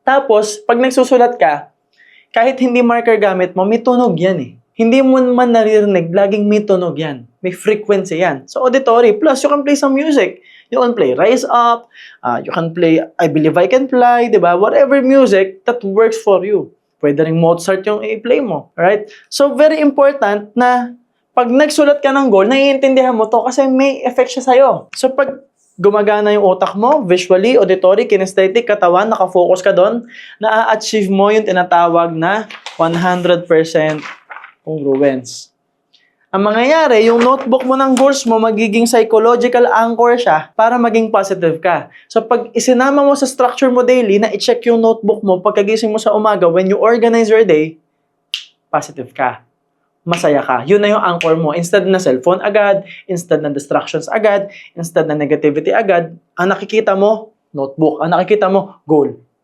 Tapos, pag nagsusulat ka, kahit hindi marker gamit mo, may tunog yan eh. Hindi mo man naririnig, laging may tunog yan. May frequency yan. So, auditory. Plus, you can play some music. You can play Rise Up. You can play I Believe I Can Fly. Diba? Whatever music that works for you. Pwede rin Mozart yung i-play mo. Right? So, very important na pag nagsulat ka ng goal, naiintindihan mo to kasi may effect siya sa'yo. So, pag gumagana yung utak mo, visually, auditory, kinesthetic, katawan, nakafocus ka doon, na-achieve mo yung tinatawag na 100% congruence. Ang mangyayari, yung notebook mo ng goals mo, magiging psychological anchor siya para maging positive ka. So, pag isinama mo sa structure mo daily, na i-check yung notebook mo, pagkagising mo sa umaga, when you organize your day, positive ka. Masaya ka. Yun na yung anchor mo. Instead na cellphone agad, instead na distractions agad, instead na negativity agad, ang nakikita mo, notebook. Ang nakikita mo, goal.